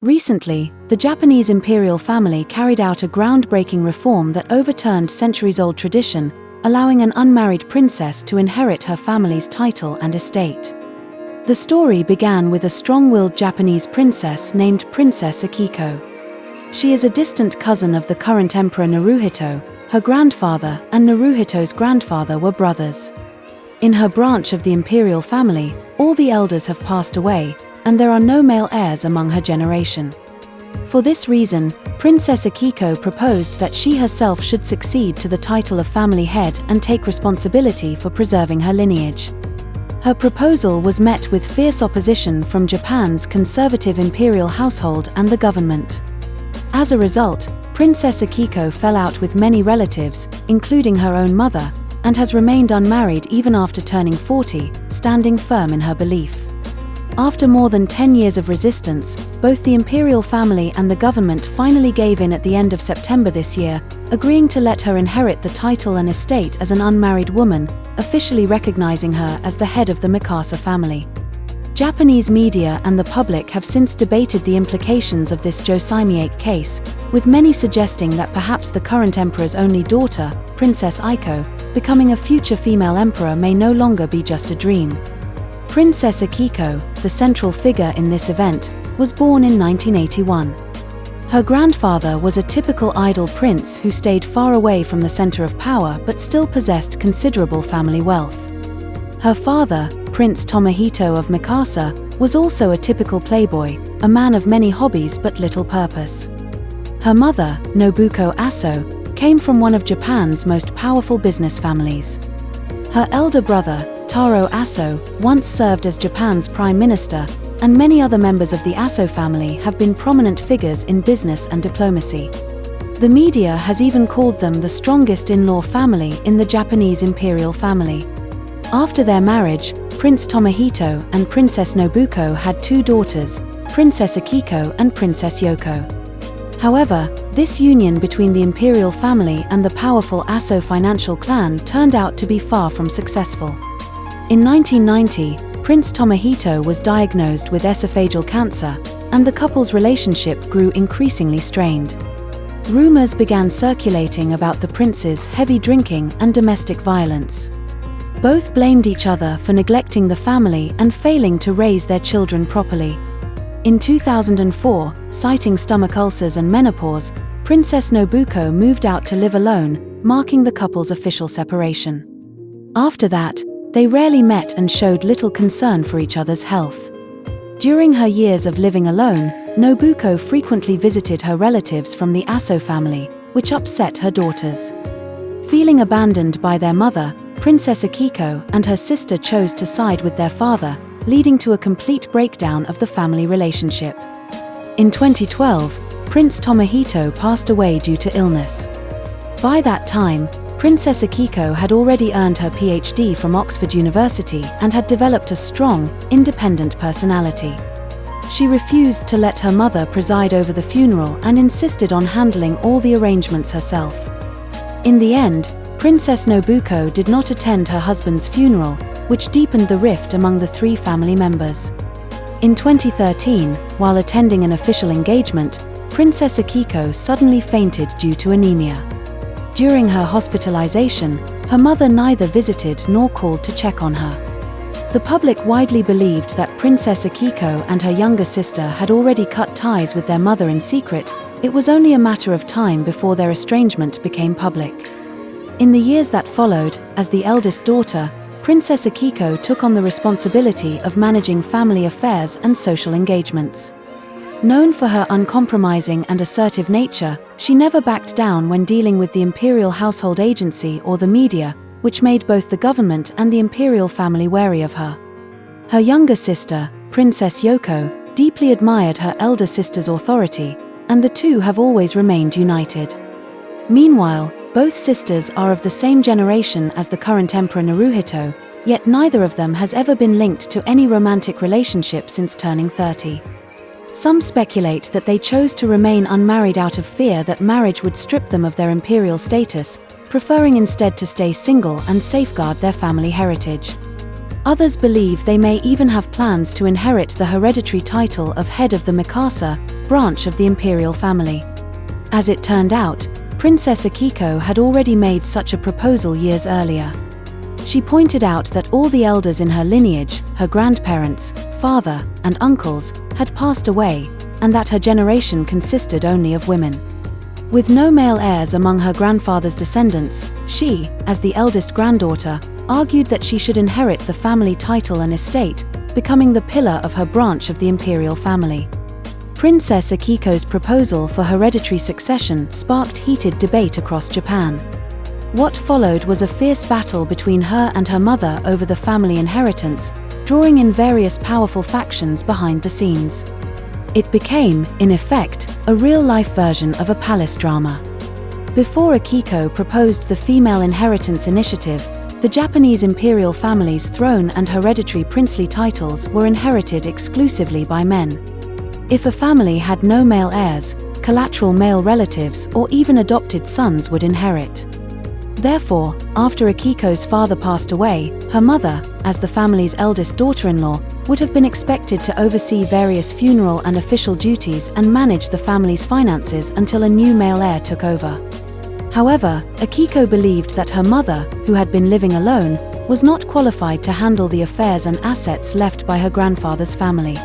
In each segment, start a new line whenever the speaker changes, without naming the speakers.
Recently, the Japanese imperial family carried out a groundbreaking reform that overturned centuries-old tradition, allowing an unmarried princess to inherit her family's title and estate. The story began with a strong-willed Japanese princess named Princess Akiko. She is a distant cousin of the current emperor Naruhito. Her grandfather and Naruhito's grandfather were brothers. In her branch of the imperial family, all the elders have passed away, and there are no male heirs among her generation. For this reason, Princess Akiko proposed that she herself should succeed to the title of family head and take responsibility for preserving her lineage. Her proposal was met with fierce opposition from Japan's conservative imperial household and the government. As a result, Princess Akiko fell out with many relatives, including her own mother, and has remained unmarried even after turning 40, standing firm in her belief. After more than 10 years of resistance, both the imperial family and the government finally gave in at the end of September this year, agreeing to let her inherit the title and estate as an unmarried woman, officially recognizing her as the head of the Mikasa family. Japanese media and the public have since debated the implications of this Josimiate case, with many suggesting that perhaps the current emperor's only daughter, Princess Aiko, becoming a future female emperor may no longer be just a dream. Princess Akiko, the central figure in this event, was born in 1981. Her grandfather was a typical idle prince who stayed far away from the center of power but still possessed considerable family wealth. Her father, Prince Tomohito of Mikasa, was also a typical playboy, a man of many hobbies but little purpose. Her mother, Nobuko Aso, came from one of Japan's most powerful business families. Her elder brother, Taro Aso, once served as Japan's prime minister, and many other members of the Aso family have been prominent figures in business and diplomacy. The media has even called them the strongest in-law family in the Japanese imperial family. After their marriage, Prince Tomohito and Princess Nobuko had two daughters, Princess Akiko and Princess Yoko. However, this union between the imperial family and the powerful Aso financial clan turned out to be far from successful. In 1990, Prince Tomohito was diagnosed with esophageal cancer, and the couple's relationship grew increasingly strained. Rumors began circulating about the prince's heavy drinking and domestic violence. Both blamed each other for neglecting the family and failing to raise their children properly. In 2004, citing stomach ulcers and menopause, Princess Nobuko moved out to live alone, marking the couple's official separation. After that, they rarely met and showed little concern for each other's health. During her years of living alone, Nobuko frequently visited her relatives from the Aso family, which upset her daughters. Feeling abandoned by their mother, Princess Akiko and her sister chose to side with their father, leading to a complete breakdown of the family relationship. In 2012, Prince Tomohito passed away due to illness. By that time, Princess Akiko had already earned her PhD from Oxford University and had developed a strong, independent personality. She refused to let her mother preside over the funeral and insisted on handling all the arrangements herself. In the end, Princess Nobuko did not attend her husband's funeral, which deepened the rift among the three family members. In 2013, while attending an official engagement, Princess Akiko suddenly fainted due to anemia. During her hospitalization, her mother neither visited nor called to check on her. The public widely believed that Princess Akiko and her younger sister had already cut ties with their mother in secret. It was only a matter of time before their estrangement became public. In the years that followed, as the eldest daughter, Princess Akiko took on the responsibility of managing family affairs and social engagements. Known for her uncompromising and assertive nature, she never backed down when dealing with the imperial household agency or the media, which made both the government and the imperial family wary of her. Her younger sister, Princess Yoko, deeply admired her elder sister's authority, and the two have always remained united. Meanwhile, both sisters are of the same generation as the current Emperor Naruhito, yet neither of them has ever been linked to any romantic relationship since turning 30. Some speculate that they chose to remain unmarried out of fear that marriage would strip them of their imperial status, preferring instead to stay single and safeguard their family heritage. Others believe they may even have plans to inherit the hereditary title of head of the Mikasa, branch of the imperial family. As it turned out, Princess Akiko had already made such a proposal years earlier. She pointed out that all the elders in her lineage, her grandparents, father, and uncles, had passed away, and that her generation consisted only of women. With no male heirs among her grandfather's descendants, she, as the eldest granddaughter, argued that she should inherit the family title and estate, becoming the pillar of her branch of the imperial family. Princess Akiko's proposal for hereditary succession sparked heated debate across Japan. What followed was a fierce battle between her and her mother over the family inheritance, drawing in various powerful factions behind the scenes. It became, in effect, a real-life version of a palace drama. Before Akiko proposed the Female Inheritance Initiative, the Japanese imperial family's throne and hereditary princely titles were inherited exclusively by men. If a family had no male heirs, collateral male relatives or even adopted sons would inherit. Therefore, after Akiko's father passed away, her mother, as the family's eldest daughter-in-law, would have been expected to oversee various funeral and official duties and manage the family's finances until a new male heir took over. However, Akiko believed that her mother, who had been living alone, was not qualified to handle the affairs and assets left by her grandfather's family.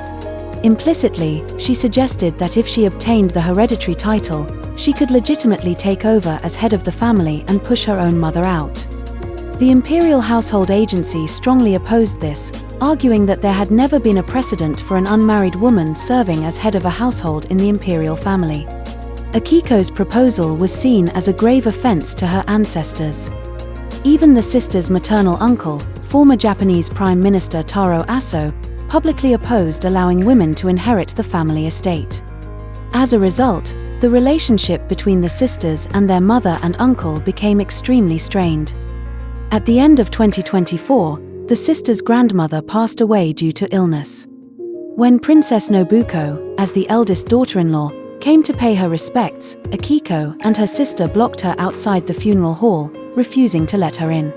Implicitly, she suggested that if she obtained the hereditary title, she could legitimately take over as head of the family and push her own mother out. The Imperial Household Agency strongly opposed this, arguing that there had never been a precedent for an unmarried woman serving as head of a household in the imperial family. Akiko's proposal was seen as a grave offense to her ancestors. Even the sister's maternal uncle, former Japanese Prime Minister Taro Aso, publicly opposed allowing women to inherit the family estate. As a result, the relationship between the sisters and their mother and uncle became extremely strained. At the end of 2024, the sister's grandmother passed away due to illness. When Princess Nobuko, as the eldest daughter-in-law, came to pay her respects, Akiko and her sister blocked her outside the funeral hall, refusing to let her in.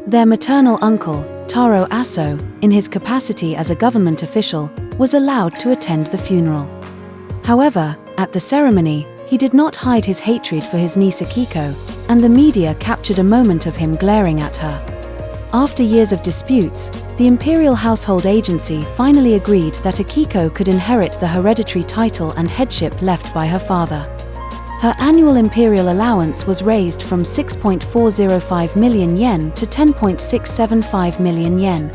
Their maternal uncle, Taro Aso, in his capacity as a government official, was allowed to attend the funeral. However, at the ceremony, he did not hide his hatred for his niece Akiko, and the media captured a moment of him glaring at her. After years of disputes, the Imperial Household Agency finally agreed that Akiko could inherit the hereditary title and headship left by her father. Her annual imperial allowance was raised from 6.405 million yen to 10.675 million yen.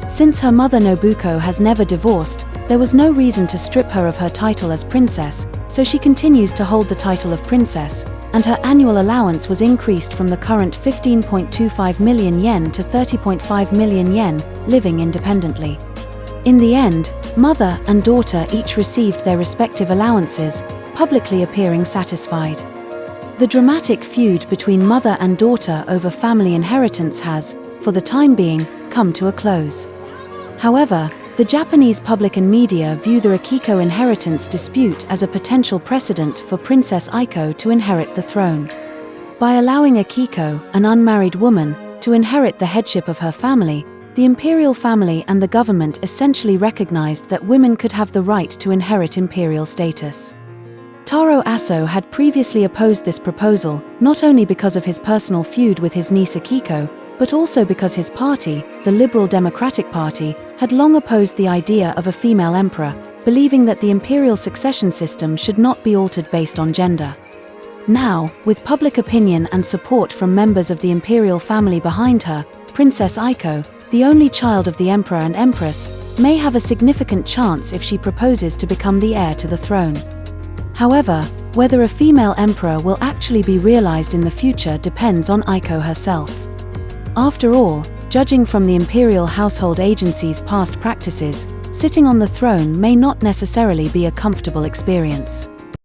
Since her mother Nobuko has never divorced, there was no reason to strip her of her title as princess, so she continues to hold the title of princess, and her annual allowance was increased from the current 15.25 million yen to 30.5 million yen, living independently. In the end, mother and daughter each received their respective allowances, publicly appearing satisfied. The dramatic feud between mother and daughter over family inheritance has, for the time being, come to a close. However, the Japanese public and media view the Akiko inheritance dispute as a potential precedent for Princess Aiko to inherit the throne. By allowing Akiko, an unmarried woman, to inherit the headship of her family, the imperial family and the government essentially recognized that women could have the right to inherit imperial status. Taro Aso had previously opposed this proposal, not only because of his personal feud with his niece Akiko, but also because his party, the Liberal Democratic Party, had long opposed the idea of a female emperor, believing that the imperial succession system should not be altered based on gender. Now, with public opinion and support from members of the imperial family behind her, Princess Aiko, the only child of the emperor and empress, may have a significant chance if she proposes to become the heir to the throne. However, whether a female emperor will actually be realized in the future depends on Aiko herself. After all, judging from the Imperial Household Agency's past practices, sitting on the throne may not necessarily be a comfortable experience.